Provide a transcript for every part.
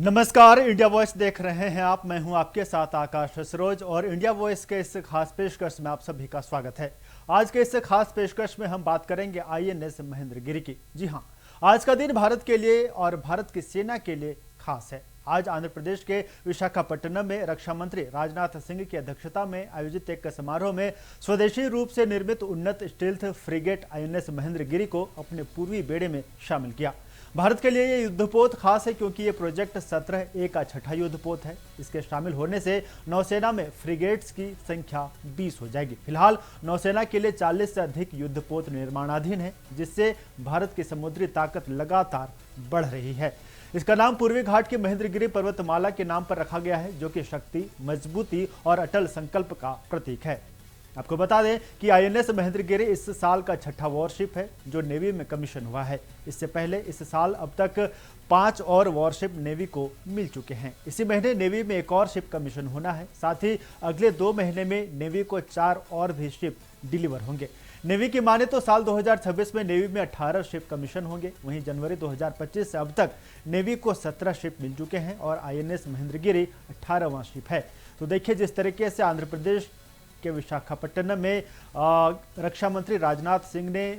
नमस्कार, India voice देख रहे हैं आप। मैं हूं आपके साथ आकाश सरोज और इंडिया वॉइस के इस खास पेशकश में आप सभी का स्वागत है। आज के इस खास पेशकश में हम बात करेंगे आईएनएस महेंद्रगिरी की। जी हां, आज का दिन भारत के लिए और भारत की सेना के लिए खास है। आज आंध्र प्रदेश के विशाखापट्टनम में रक्षा मंत्री राजनाथ सिंह की अध्यक्षता में आयोजित एक समारोह में स्वदेशी रूप से निर्मित उन्नत स्टील्थ फ्रिगेट आईएनएस महेंद्रगिरी को अपने पूर्वी बेड़े में शामिल किया। भारत के लिए ये युद्धपोत खास है क्योंकि ये प्रोजेक्ट 17A का छठा युद्धपोत है। इसके शामिल होने से नौसेना में फ्रिगेट्स की संख्या 20 हो जाएगी। फिलहाल नौसेना के लिए 40 से अधिक युद्धपोत निर्माणाधीन है, जिससे भारत की समुद्री ताकत लगातार बढ़ रही है। इसका नाम पूर्वी घाट की महेंद्रगिरी पर्वतमाला के नाम पर रखा गया है, जो कि शक्ति, मजबूती और अटल संकल्प का प्रतीक है। आपको बता दें कि आईएनएस महेंद्रगिरी इस साल का छठा वॉरशिप है जो नेवी में कमीशन हुआ है। इससे पहले इस साल अब तक 5 और वॉरशिप नेवी को मिल चुके हैं। इसी महीने नेवी में एक और शिप कमीशन होना है। साथ ही अगले 2 महीने में नेवी को 4 और भी शिप डिलीवर होंगे। नेवी की माने तो साल 2026 में नेवी में 18 शिप कमीशन होंगे। वहीं जनवरी 2025 से अब तक नेवी को 17 शिप मिल चुके हैं और आईएनएस महेंद्रगिरी 18वां शिप है। तो देखिए, जिस तरीके से आंध्र प्रदेश के विशाखापट्टनम में रक्षा मंत्री राजनाथ सिंह ने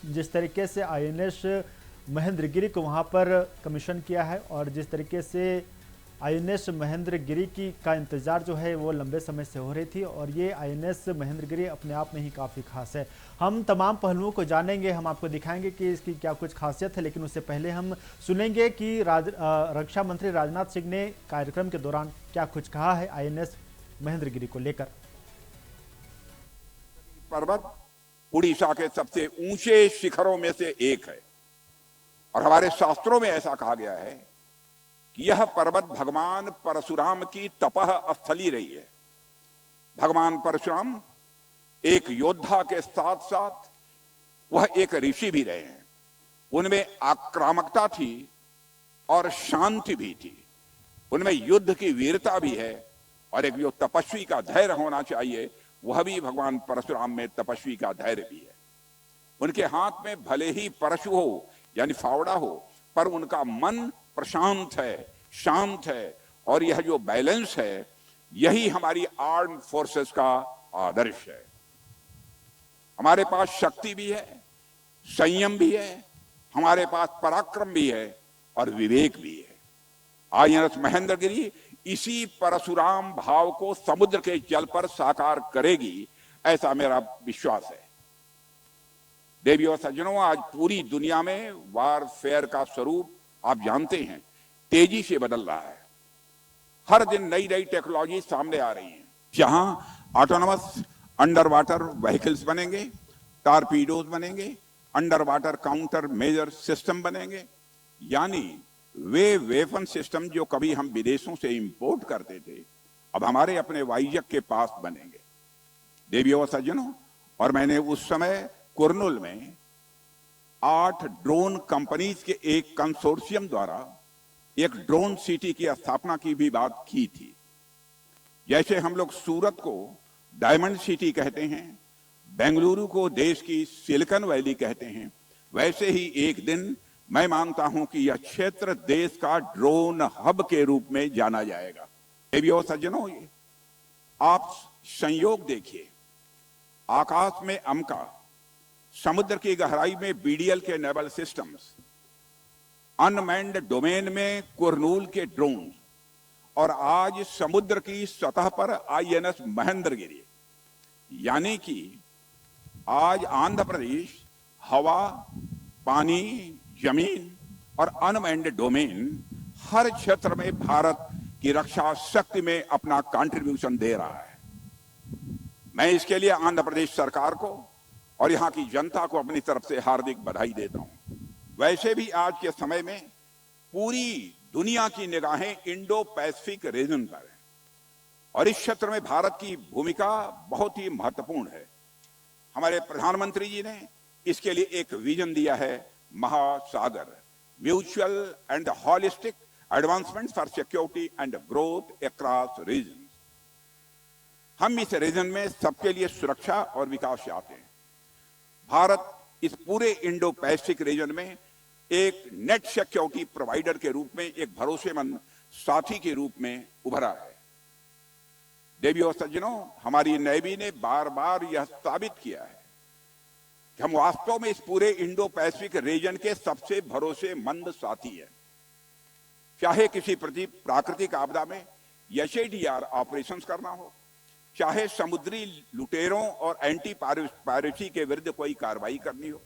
जिस तरीके से आईएनएस महेंद्रगिरी को वहां पर कमीशन किया है और जिस तरीके से आईएनएस महेंद्रगिरी का इंतजार जो है वो लंबे समय से हो रही थी और ये आईएनएस महेंद्रगिरी अपने आप में ही काफ़ी खास है। हम तमाम पहलुओं को जानेंगे, हम आपको दिखाएंगे कि इसकी क्या कुछ खासियत है, लेकिन उससे पहले हम सुनेंगे कि रक्षा मंत्री राजनाथ सिंह ने कार्यक्रम के दौरान क्या कुछ कहा है आईएनएस महेंद्रगिरी को लेकर। पर्वत उड़ीसा के सबसे ऊंचे शिखरों में से एक है और हमारे शास्त्रों में ऐसा कहा गया है कि यह पर्वत भगवान परशुराम की तपह स्थली रही है। भगवान परशुराम एक योद्धा के साथ साथ वह एक ऋषि भी रहे हैं। उनमें आक्रामकता थी और शांति भी थी। उनमें युद्ध की वीरता भी है और एक जो तपस्वी का धैर्य होना चाहिए वह भी भगवान परशुराम में तपस्वी का धैर्य भी है। उनके हाथ में भले ही परशु हो यानी फावड़ा हो, पर उनका मन प्रशांत है, शांत है और यह जो बैलेंस है यही हमारी आर्म्ड फोर्सेस का आदर्श है। हमारे पास शक्ति भी है, संयम भी है, हमारे पास पराक्रम भी है और विवेक भी है। आईएनएस महेंद्रगिरी इसी परशुराम भाव को समुद्र के जल पर साकार करेगी, ऐसा मेरा विश्वास है। देवियों और सज्जनों, आज पूरी दुनिया में वारफेयर का स्वरूप आप जानते हैं तेजी से बदल रहा है। हर दिन नई नई टेक्नोलॉजी सामने आ रही है, जहां ऑटोनमस अंडर वाटर व्हीकल्स बनेंगे, टारपीडोज बनेंगे, under water counter measure system बनेंगे, यानी वे वेपन सिस्टम जो कभी हम विदेशों से इंपोर्ट करते थे अब हमारे अपने वायुजक के पास बनेंगे। देवियों और सज्जनों, और मैंने उस समय कुर्नूल में 8 ड्रोन कंपनीज के एक कंसोर्शियम द्वारा एक ड्रोन सिटी की स्थापना की भी बात की थी। जैसे हम लोग सूरत को डायमंड सिटी कहते हैं, बेंगलुरु को देश की सिलिकॉन वैली कहते हैं, वैसे ही एक दिन मैं मानता हूं कि यह क्षेत्र देश का ड्रोन हब के रूप में जाना जाएगा। देवियों और सज्जनों, आप संयोग देखिए, आकाश में अमका, समुद्र की गहराई में बीडीएल के नेवल सिस्टम्स, अनमैन्ड डोमेन में कुर्नूल के ड्रोन और आज समुद्र की सतह पर आईएनएस महेंद्रगिरी। यानी कि आज आंध्र प्रदेश हवा, पानी, जमीन और अनमैन्ड डोमेन हर क्षेत्र में भारत की रक्षा शक्ति में अपना कंट्रीब्यूशन दे रहा है। मैं इसके लिए आंध्र प्रदेश सरकार को और यहां की जनता को अपनी तरफ से हार्दिक बधाई देता हूं। वैसे भी आज के समय में पूरी दुनिया की निगाहें इंडो पैसिफिक रीजन पर है और इस क्षेत्र में भारत की भूमिका बहुत ही महत्वपूर्ण है। हमारे प्रधानमंत्री जी ने इसके लिए एक विजन दिया है, Mahasagar, mutual and holistic advancement for security and growth across region. हम इस रीजन में सबके लिए सुरक्षा और विकास चाहते हैं। भारत इस पूरे इंडो पैसिफिक रीजन में एक नेट सिक्योरिटी प्रोवाइडर के रूप में एक भरोसेमंद साथी के रूप में उभरा है। देवी और सज्जनों, हमारी नेवी ने बार बार यह साबित किया है कि हम वास्तव में इस पूरे इंडो पैसिफिक रीजन के सबसे भरोसेमंद साथी हैं। चाहे किसी प्राकृतिक आपदा में एसएडीआर ऑपरेशंस करना हो, चाहे समुद्री लुटेरों और एंटी पायरेसी के विरुद्ध कोई कार्रवाई करनी हो,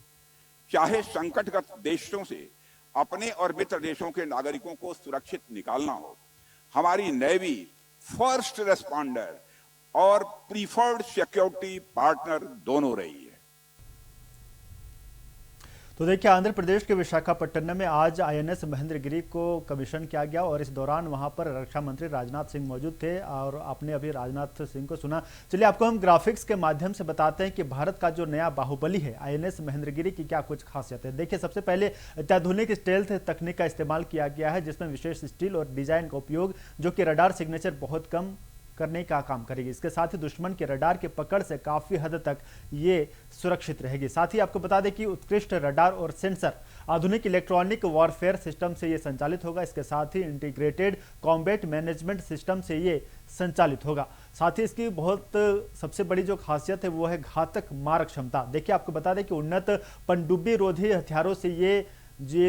चाहे संकटग्रस्त देशों से अपने और मित्र देशों के नागरिकों को सुरक्षित निकालना हो, हमारी नेवी फर्स्ट रेस्पॉन्डर और प्रीफर्ड सिक्योरिटी पार्टनर दोनों रही है। तो देखिए, आंध्र प्रदेश के विशाखापट्टनम में आज आईएनएस महेंद्रगिरी को कमीशन किया गया और इस दौरान वहां पर रक्षा मंत्री राजनाथ सिंह मौजूद थे और आपने अभी राजनाथ सिंह को सुना। चलिए आपको हम ग्राफिक्स के माध्यम से बताते हैं कि भारत का जो नया बाहुबली है आईएनएस महेंद्रगिरी की क्या कुछ खासियत है। देखिए, सबसे पहले अत्याधुनिक स्टेल्थ तकनीक का इस्तेमाल किया गया है, जिसमें विशेष स्टील और डिजाइन का उपयोग, जो कि रडार सिग्नेचर बहुत कम करने का काम करेगी। इसके साथ ही दुश्मन के रडार के पकड़ से काफी हद तक ये सुरक्षित रहेगी। साथ ही आपको बता दें कि उत्कृष्ट रडार और सेंसर आधुनिक इलेक्ट्रॉनिक वॉरफेयर सिस्टम से ये संचालित होगा। इसके साथ ही इंटीग्रेटेड कॉम्बैट मैनेजमेंट सिस्टम से ये संचालित होगा। साथ ही इसकी बहुत सबसे बड़ी जो खासियत है वो है घातक मारक क्षमता। देखिए, आपको बता दें कि उन्नत पनडुब्बी रोधी हथियारों से ये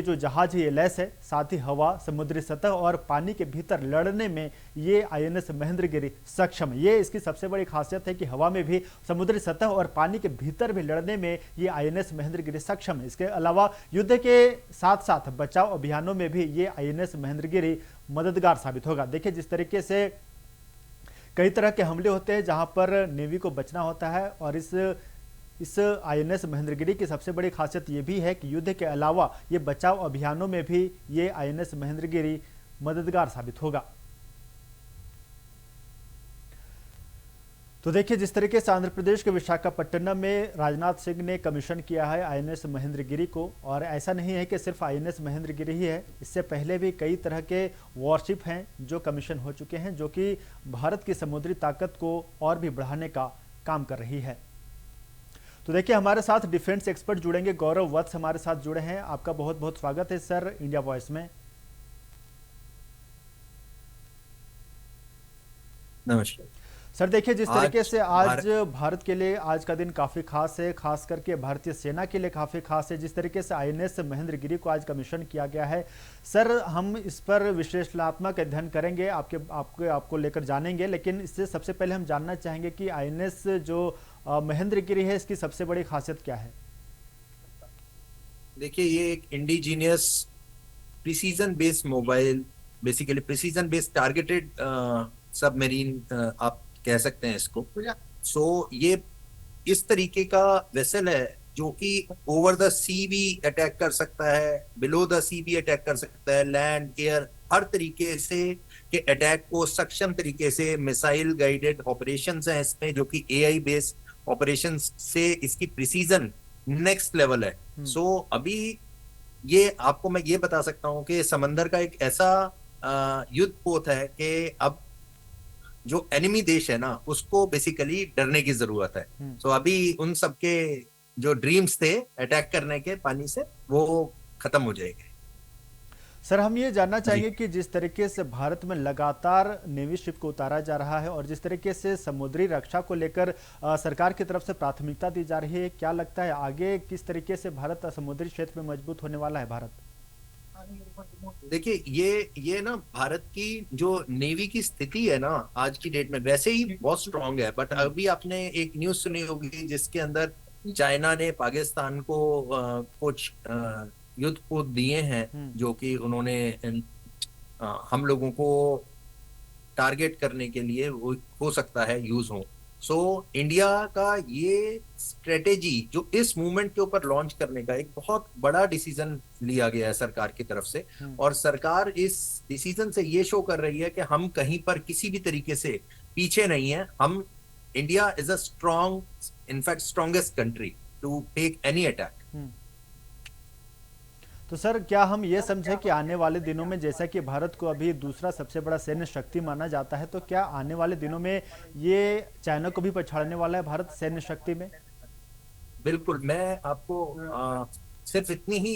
जो जहाज है ये लैस है। साथ ही हवा, समुद्री सतह और पानी के भीतर लड़ने में ये आईएनएस महेंद्रगिरी सक्षम है। ये इसकी सबसे बड़ी खासियत है कि हवा में भी, समुद्री सतह और पानी के भीतर भी लड़ने में ये आईएनएस महेंद्रगिरी सक्षम है। इसके अलावा युद्ध के साथ साथ बचाव अभियानों में भी ये आईएनएस महेंद्रगिरी मददगार साबित होगा। देखिए, जिस तरीके से कई तरह के हमले होते हैं जहां पर नेवी को बचना होता है, और इस आईएनएस महेंद्रगिरी की सबसे बड़ी खासियत ये भी है कि युद्ध के अलावा ये बचाव अभियानों में भी ये आईएनएस महेंद्रगिरी मददगार साबित होगा। तो देखिए, जिस तरीके से आंध्र प्रदेश के विशाखापट्टनम में राजनाथ सिंह ने कमीशन किया है आईएनएस महेंद्रगिरी को, और ऐसा नहीं है कि सिर्फ आईएनएस महेंद्रगिरी ही है, इससे पहले भी कई तरह के वॉरशिप हैं जो कमीशन हो चुके हैं, जो कि भारत की समुद्री ताकत को और भी बढ़ाने का काम कर रही है। तो देखिए, हमारे साथ डिफेंस एक्सपर्ट जुड़ेंगे, गौरव वत्स हमारे साथ जुड़े हैं। आपका बहुत बहुत स्वागत है सर इंडिया वॉइस में। नमस्कार सर। देखिए, जिस तरीके से आज भारत के लिए आज का दिन काफी खास है, खास करके भारतीय सेना के लिए काफी खास है, जिस तरीके से आईएनएस महेंद्रगिरी को आज कमीशन किया गया है। सर, हम इस पर विश्लेषणात्मक अध्ययन करेंगे, आपको लेकर जानेंगे, लेकिन इससे सबसे पहले हम जानना चाहेंगे कि आईएनएस जो महेंद्रगिरी है, इसकी सबसे बड़ी खासियत क्या है? देखिए, ये एक indigenous precision based mobile, basically precision based targeted submarine आप कह सकते हैं इसको। सो ये इस तरीके का वेसल है जो कि ओवर द सी भी अटैक कर सकता है, बिलो द सी भी अटैक कर सकता है, लैंड, एयर, हर तरीके से के अटैक को सक्षम तरीके से मिसाइल गाइडेड ऑपरेशंस हैं इसमें, जो कि एआई बेस्ड ऑपरेशंस से इसकी प्रिसीजन नेक्स्ट लेवल है। सो अभी ये आपको मैं ये बता सकता हूँ कि समंदर का एक ऐसा युद्ध पोत है कि अब जो एनिमी देश है ना, उसको बेसिकली डरने की जरूरत है। सो अभी उन सबके जो ड्रीम्स थे अटैक करने के पानी से, वो खत्म हो जाएंगे। सर, हम ये जानना चाहेंगे कि जिस तरीके से भारत में लगातार नेवी शिप को उतारा जा रहा है और जिस तरीके से समुद्री रक्षा को लेकर सरकार की तरफ से प्राथमिकता दी जा रही है, क्या लगता है आगे किस तरीके से भारत समुद्री क्षेत्र में मजबूत होने वाला है भारत? देखिए, ये ना भारत की जो नेवी की स्थिति है ना आज की डेट में वैसे ही बहुत स्ट्रांग है, बट अभी आपने एक न्यूज सुनी होगी जिसके अंदर चाइना ने पाकिस्तान को कुछ युद्ध पोत दिए हैं, जो कि उन्होंने हम लोगों को टारगेट करने के लिए हो सकता है यूज हो। सो इंडिया का ये स्ट्रेटेजी जो इस मूवमेंट के ऊपर लॉन्च करने का एक बहुत बड़ा डिसीजन लिया गया है सरकार की तरफ से, और सरकार इस डिसीजन से ये शो कर रही है कि हम कहीं पर किसी भी तरीके से पीछे नहीं है। हम India is a strong, in fact strongest country to take any attack. तो सर, क्या हम ये समझें कि आने वाले दिनों में, जैसा कि भारत को अभी दूसरा सबसे बड़ा सैन्य शक्ति माना जाता है, तो क्या आने वाले दिनों में ये चाइना को भी पछाड़ने वाला है भारत सैन्य शक्ति में? बिल्कुल, मैं आपको सिर्फ इतनी ही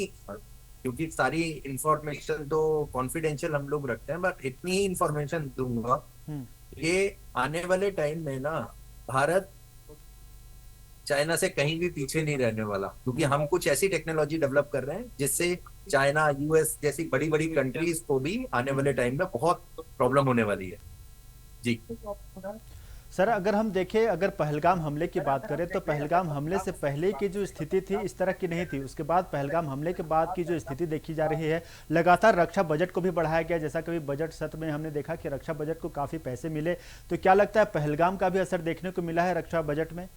क्योंकि सारी इंफॉर्मेशन तो कॉन्फिडेंशियल हम लोग रखते हैं, बट इतनी ही इंफॉर्मेशन दूंगा, हम्म। ये आने वाले टाइम में ना भारत चाइना से कहीं भी पीछे नहीं रहने वाला, क्योंकि हम कुछ ऐसी टेक्नोलॉजी डेवलप कर रहे हैं जिससे चाइना, यूएस जैसी बड़ी बड़ी कंट्रीज को भी आने वाले टाइम में बहुत प्रॉब्लम होने वाली है। जी। सर अगर हम देखें, अगर पहलगाम हमले की बात करें तो पहलगाम हमले से पहले की जो स्थिति थी इस तरह की नहीं थी। उसके बाद पहलगाम हमले के बाद की जो स्थिति देखी जा रही है, लगातार रक्षा बजट को भी बढ़ाया गया। जैसा कभी बजट सत्र में हमने देखा कि रक्षा बजट को काफी पैसे मिले। तो क्या लगता है पहलगाम का भी असर देखने को मिला है रक्षा बजट में?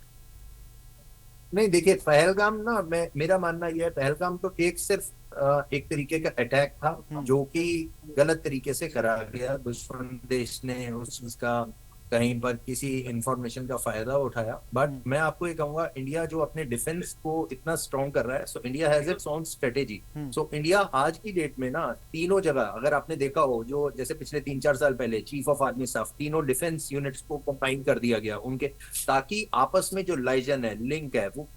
नहीं, देखिए पहलगाम ना, मेरा मानना यह है, पहलगाम तो एक सिर्फ एक तरीके का अटैक था जो कि गलत तरीके से करा गया। दुश्मन देश ने उस चीज का कहीं पर किसी इंफॉर्मेशन का फायदा उठाया। बट मैं आपको ये कहूंगा, इंडिया जो अपने डिफेंस को इतना स्ट्रॉन्ग कर रहा है, so India has its own strategy. So India आज की डेट में ना तीनों जगह, अगर आपने देखा हो, जो जैसे पिछले 3-4 साल पहले चीफ ऑफ आर्मी स्टाफ तीनों डिफेंस यूनिट्स को कंबाइन कर दिया गया उनके, ताकि आपस में जो लाइजन है, लिंक है, वो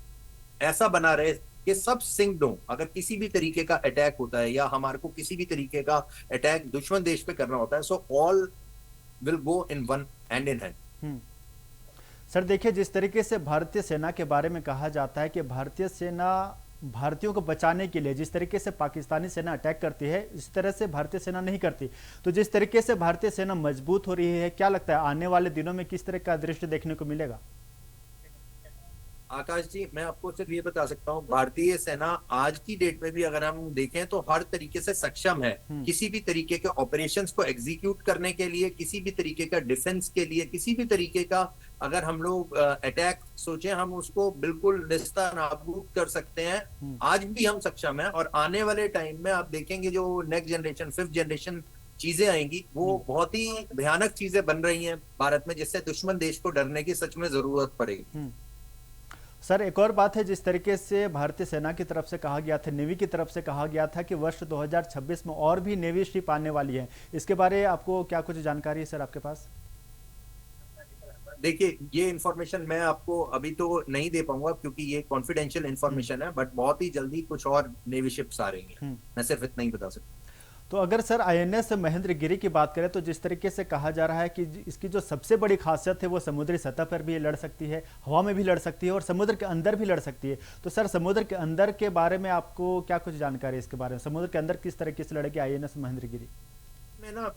ऐसा बना रहे कि सब सिंक्ड हो। अगर किसी भी तरीके का अटैक होता है या हमारे को किसी भी तरीके का अटैक दुश्मन देश पे करना होता है, so all will go in one, hand in hand. Sir देखिए, जिस तरीके से भारतीय सेना के बारे में कहा जाता है कि भारतीय सेना भारतीयों को बचाने के लिए, जिस तरीके से पाकिस्तानी सेना अटैक करती है इस तरह से भारतीय सेना नहीं करती। तो जिस तरीके से भारतीय सेना मजबूत हो रही है, क्या लगता है आने वाले दिनों में किस तरह का दृश्य देखने को मिलेगा? आकाश जी, मैं आपको सिर्फ ये बता सकता हूँ, भारतीय सेना आज की डेट में भी अगर हम देखें तो हर तरीके से सक्षम है किसी भी तरीके के ऑपरेशंस को एग्जीक्यूट करने के लिए, किसी भी तरीके का डिफेंस के लिए, किसी भी तरीके का अगर हम लोग अटैक सोचे, हम उसको बिल्कुल निस्ता नाबूद कर सकते हैं। आज भी हम सक्षम है, और आने वाले टाइम में आप देखेंगे जो नेक्स्ट जनरेशन, 5th जनरेशन चीजें आएंगी, वो बहुत ही भयानक चीजें बन रही हैं भारत में, जिससे दुश्मन देश को डरने की सच में जरूरत पड़ेगी। सर एक और बात है, जिस तरीके से भारतीय सेना की तरफ से कहा गया था, नेवी की तरफ से कहा गया था कि वर्ष 2026 में और भी नेवी शिप आने वाली है, इसके बारे में आपको क्या कुछ जानकारी है सर आपके पास? देखिए, ये इन्फॉर्मेशन मैं आपको अभी तो नहीं दे पाऊंगा क्योंकि ये कॉन्फिडेंशियल इन्फॉर्मेशन है, बट बहुत ही जल्दी कुछ और नेवी शिप्स आ रही हैं। मैं सिर्फ इतना ही बता सकता हूँ। तो अगर सर आईएनएस महेंद्रगिरी की बात करें तो जिस तरीके से कहा जा रहा है कि इसकी जो सबसे बड़ी खासियत है वो समुद्री सतह पर भी लड़ सकती है, हवा में भी लड़ सकती है और समुद्र के अंदर भी लड़ सकती है। तो सर समुद्र के अंदर के बारे में आपको क्या कुछ जानकारी है इसके बारे में? समुद्र के अंदर किस तरीके से लड़ेगी आईएनएस महेंद्रगिरी?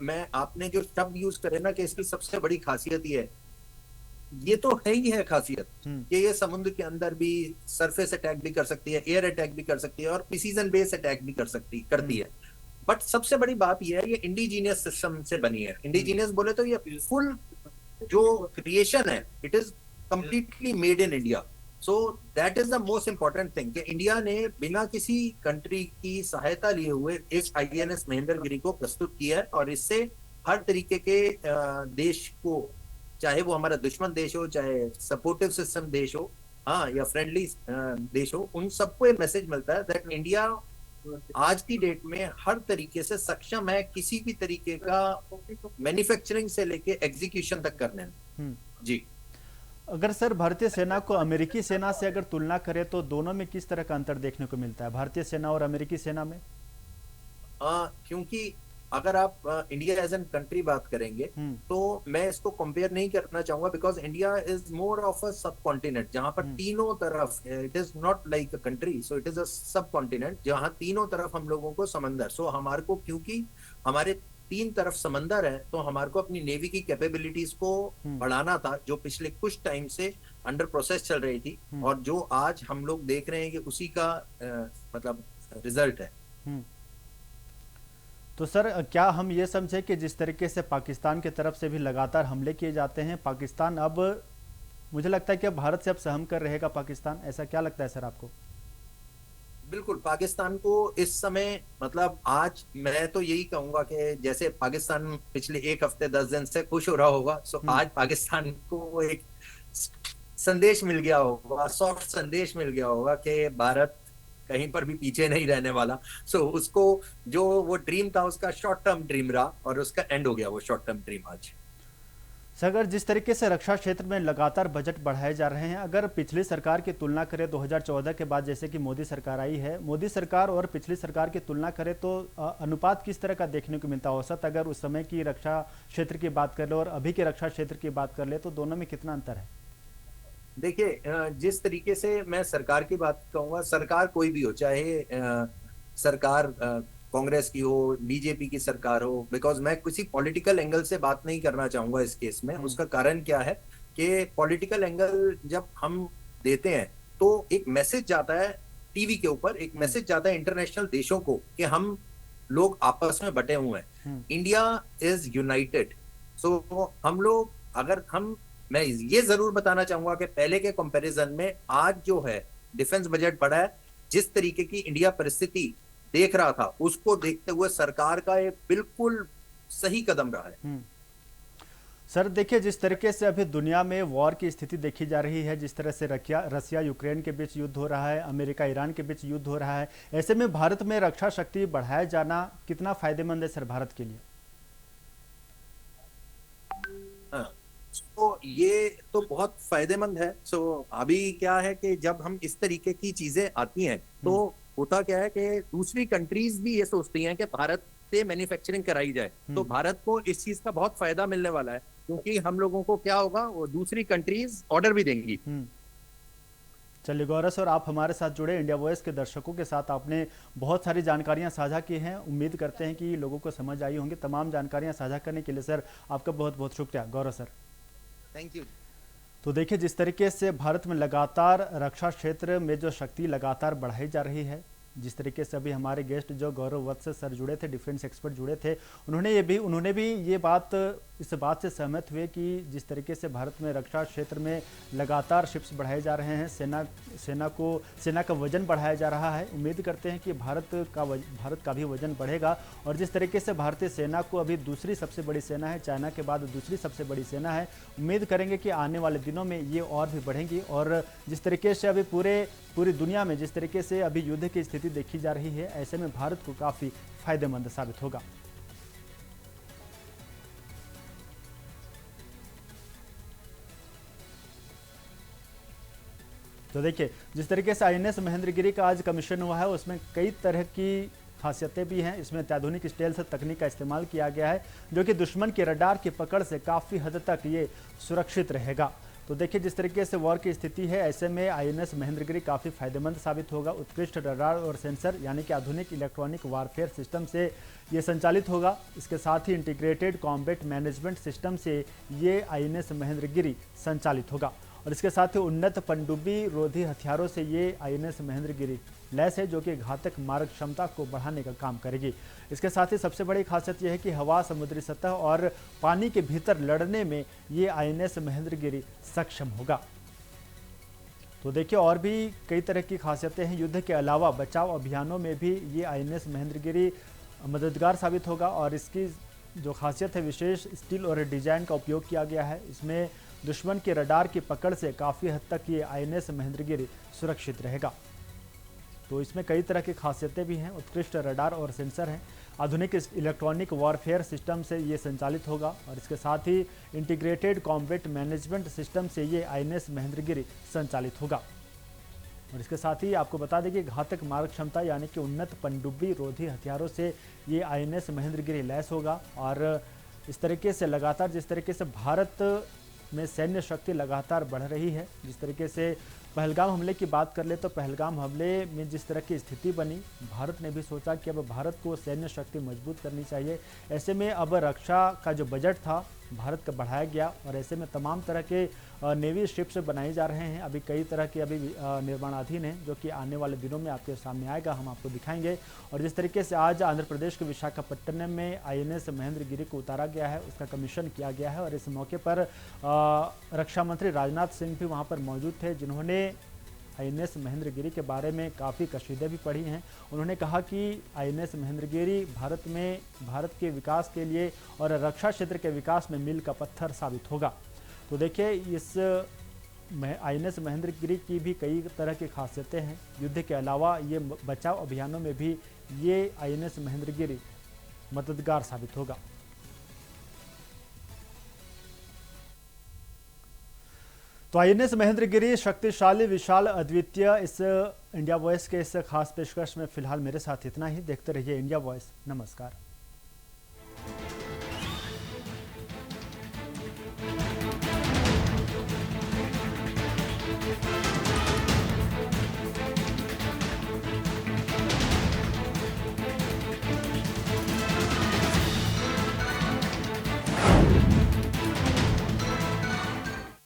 मैं आपने जो शब्द यूज करे ना कि इसकी सबसे बड़ी खासियत ये तो है ही है खासियत कि ये समुद्र के अंदर भी सरफेस अटैक भी कर सकती है, एयर अटैक भी कर सकती है और प्रिसीजन बेस अटैक भी करती है। बट सबसे बड़ी बात यह है, ये इंडिजीनियस सिस्टम से बनी है। इंडिजीनियस बोले तो ये फुल जो क्रिएशन है, it is completely made in India. So that is the most important thing कि इंडिया ने बिना किसी कंट्री की सहायता लिए हुए इस आईएनएस महेंद्रगिरी को प्रस्तुत किया है, और इससे हर तरीके के देश को, चाहे वो हमारा दुश्मन देश हो, चाहे सपोर्टिव सिस्टम देश हो, हाँ, या फ्रेंडली देश हो, उन सबको ये मैसेज मिलता है दैट इंडिया आज की डेट में हर तरीके से सक्षम है किसी भी तरीके का मैन्युफैक्चरिंग से लेके एग्जीक्यूशन तक करने में। जी। अगर सर भारतीय सेना को अमेरिकी सेना से अगर तुलना करें तो दोनों में किस तरह का अंतर देखने को मिलता है, भारतीय सेना और अमेरिकी सेना में? क्योंकि अगर आप इंडिया एज एन कंट्री बात करेंगे तो मैं इसको कंपेयर नहीं करना चाहूंगा, because India is more of a सब कॉन्टिनेंट जहां पर तीनों तरफ, it is not like a country, so it is a सब कॉन्टिनेंट जहां तीनों तरफ हम लोगों को समंदर, सो हमारे को, क्योंकि हमारे 3 तरफ समंदर है, तो हमारे को अपनी नेवी की कैपेबिलिटीज को बढ़ाना था, जो पिछले कुछ टाइम से अंडर प्रोसेस चल रही थी, और जो आज हम लोग देख रहे हैं कि उसी का मतलब रिजल्ट है। तो सर क्या हम ये समझे कि जिस तरीके से पाकिस्तान की तरफ से भी लगातार हमले किए जाते हैं, पाकिस्तान अब, मुझे लगता है कि अब भारत से अब सहम कर रहेगा पाकिस्तान, ऐसा क्या लगता है सर आपको? बिल्कुल, पाकिस्तान को इस समय, मतलब आज मैं तो यही कहूंगा कि जैसे पाकिस्तान पिछले 1 हफ्ते 10 दिन से खुश हो रहा होगा, सो आज पाकिस्तान को एक संदेश मिल गया होगा, सॉफ्ट संदेश मिल गया होगा कि भारत कहीं पर भी पीछे नहीं रहने वाला। सो उसको जो वो ड्रीम था, उसका शॉर्ट टर्म ड्रीम रहा और उसका एंड हो गया वो शॉर्ट टर्म ड्रीम आज। सर, जिस तरीके से रक्षा क्षेत्र में लगातार बजट बढ़ाए जा रहे हैं, अगर पिछली सरकार की तुलना करें 2014 के बाद जैसे कि मोदी सरकार आई है, मोदी सरकार और पिछली सरकार की तुलना करें तो अनुपात किस तरह का देखने को मिलता है? औसत अगर उस समय की रक्षा क्षेत्र की बात कर ले और अभी के रक्षा क्षेत्र की बात कर ले तो दोनों में कितना अंतर है? देखिए, जिस तरीके से मैं सरकार की बात कहूंगा, सरकार कोई भी हो, चाहे सरकार कांग्रेस की हो, बीजेपी की सरकार हो, बिकॉज मैं किसी पॉलिटिकल एंगल से बात नहीं करना चाहूंगा इस केस में। उसका कारण क्या है कि पॉलिटिकल एंगल जब हम देते हैं तो एक मैसेज जाता है टीवी के ऊपर, एक मैसेज जाता है इंटरनेशनल देशों को कि हम लोग आपस में बटे हुए हैं, इंडिया इज यूनाइटेड। सो हम लोग, अगर हम, मैं ये जरूर बताना चाहूंगा कि पहले के कंपैरिजन में आज जो है डिफेंस बजट बढ़ा है, जिस तरीके की इंडिया परिस्थिति देख रहा था उसको देखते हुए सरकार का ये बिल्कुल सही कदम रहा है। सर देखिए, जिस तरीके से अभी दुनिया में वॉर की स्थिति देखी जा रही है, जिस तरह से रसिया यूक्रेन के बीच युद्ध हो रहा है, अमेरिका ईरान के बीच युद्ध हो रहा है, ऐसे में भारत में रक्षा शक्ति बढ़ाया जाना कितना फायदेमंद है सर भारत के लिए? तो ये तो बहुत फायदेमंद है। अभी क्या है कि जब हम इस तरीके की चीजें आती हैं तो होता क्या है कि दूसरी कंट्रीज भी ये सोचती हैं कि भारत से मैन्युफैक्चरिंग कराई जाए, तो भारत को इस चीज का बहुत फायदा मिलने वाला है, क्योंकि हम लोगों को क्या होगा, वो दूसरी कंट्रीज ऑर्डर भी देंगी। चलिए गौरव सर, आप हमारे साथ जुड़े, इंडिया वॉइस के दर्शकों के साथ आपने बहुत सारी जानकारियां साझा की हैं। उम्मीद करते हैं कि लोगों को समझ आई होंगी। तमाम जानकारियां साझा करने के लिए सर आपका बहुत बहुत शुक्रिया गौरव सर। Thank you. तो देखिए, जिस तरीके से भारत में लगातार रक्षा क्षेत्र में जो शक्ति लगातार बढ़ाई जा रही है, जिस तरीके से अभी हमारे गेस्ट जो गौरव वत्स सर जुड़े थे, डिफेंस एक्सपर्ट जुड़े थे, उन्होंने भी ये बात, इस बात से सहमत हुए कि जिस तरीके से भारत में रक्षा क्षेत्र में लगातार शिप्स बढ़ाए जा रहे हैं, सेना का वजन बढ़ाया जा रहा है। उम्मीद करते हैं कि भारत का भी वजन बढ़ेगा। और जिस तरीके से भारतीय सेना को अभी दूसरी सबसे बड़ी सेना है, चाइना के बाद दूसरी सबसे बड़ी सेना है, उम्मीद करेंगे कि आने वाले दिनों में ये और भी बढ़ेंगी। और जिस तरीके से अभी पूरी दुनिया में जिस तरीके से अभी युद्ध की स्थिति देखी जा रही है, ऐसे में भारत को काफ़ी फायदेमंद साबित होगा। तो देखिए, जिस तरीके से आईएनएस महेंद्रगिरी का आज कमीशन हुआ है, उसमें कई तरह की खासियतें भी हैं। इसमें अत्याधुनिक स्टेल्थ तकनीक का इस्तेमाल किया गया है, जो कि दुश्मन के रडार की पकड़ से काफ़ी हद तक ये सुरक्षित रहेगा। तो देखिए, जिस तरीके से वॉर की स्थिति है, ऐसे में आईएनएस महेंद्रगिरी काफ़ी फायदेमंद साबित होगा। उत्कृष्ट रडार और सेंसर यानी कि आधुनिक इलेक्ट्रॉनिक वारफेयर सिस्टम से ये संचालित होगा। इसके साथ ही इंटीग्रेटेड कॉम्बैट मैनेजमेंट सिस्टम से ये आईएनएस महेंद्रगिरी संचालित होगा। और इसके साथ ही उन्नत पनडुब्बी रोधी हथियारों से ये आईएनएस महेंद्रगिरी लैस है, जो कि घातक मारक क्षमता को बढ़ाने का काम करेगी। इसके साथ ही सबसे बड़ी खासियत यह है कि हवा, समुद्री सतह और पानी के भीतर लड़ने में ये आईएनएस महेंद्रगिरी सक्षम होगा। तो देखिए, और भी कई तरह की खासियतें हैं। युद्ध के अलावा बचाव अभियानों में भी ये आईएनएस महेंद्रगिरी मददगार साबित होगा। और इसकी जो खासियत है, विशेष स्टील और डिजाइन का उपयोग किया गया है। इसमें दुश्मन के रडार की पकड़ से काफ़ी हद तक ये आईएनएस महेंद्रगिरी सुरक्षित रहेगा। तो इसमें कई तरह की खासियतें भी हैं। उत्कृष्ट रडार और सेंसर हैं। आधुनिक इलेक्ट्रॉनिक वॉरफेयर सिस्टम से ये संचालित होगा। और इसके साथ ही इंटीग्रेटेड कॉम्बैट मैनेजमेंट सिस्टम से ये आईएनएस महेंद्रगिरी संचालित होगा। और इसके साथ ही आपको बता दें कि घातक मारक क्षमता यानी कि उन्नत पनडुब्बी रोधी हथियारों से ये आईएनएस महेंद्रगिरी लैस होगा। और इस तरीके से लगातार, जिस तरीके से भारत में सैन्य शक्ति लगातार बढ़ रही है, जिस तरीके से पहलगाम हमले की बात कर ले तो पहलगाम हमले में जिस तरह की स्थिति बनी, भारत ने भी सोचा कि अब भारत को सैन्य शक्ति मजबूत करनी चाहिए। ऐसे में अब रक्षा का जो बजट था भारत का बढ़ाया गया। और ऐसे में तमाम तरह के नेवी शिप्स बनाए जा रहे हैं। अभी कई तरह के अभी निर्माणाधीन हैं, जो कि आने वाले दिनों में आपके सामने आएगा, हम आपको दिखाएंगे। और जिस तरीके से आज आंध्र प्रदेश के विशाखापट्टनम में आईएनएस महेंद्रगिरी को उतारा गया है, उसका कमीशन किया गया है। और इस मौके पर रक्षा मंत्री राजनाथ सिंह भी वहाँ पर मौजूद थे, जिन्होंने आईएनएस महेंद्रगिरी के बारे में काफ़ी कसीदे भी पढ़ी हैं। उन्होंने कहा कि आईएनएस महेंद्रगिरी भारत के विकास के लिए और रक्षा क्षेत्र के विकास में मील का पत्थर साबित होगा। तो देखिए, इस आईएनएस महेंद्रगिरी की भी कई तरह की खासियतें हैं। युद्ध के अलावा ये बचाव अभियानों में भी ये आईएनएस महेंद्रगिरी मददगार साबित होगा। तो आईएनएस महेंद्र गिरी शक्तिशाली, विशाल, अद्वितीय इस इंडिया वॉइस के इस खास पेशकश में फिलहाल मेरे साथ इतना ही। देखते रहिए इंडिया वॉइस। नमस्कार।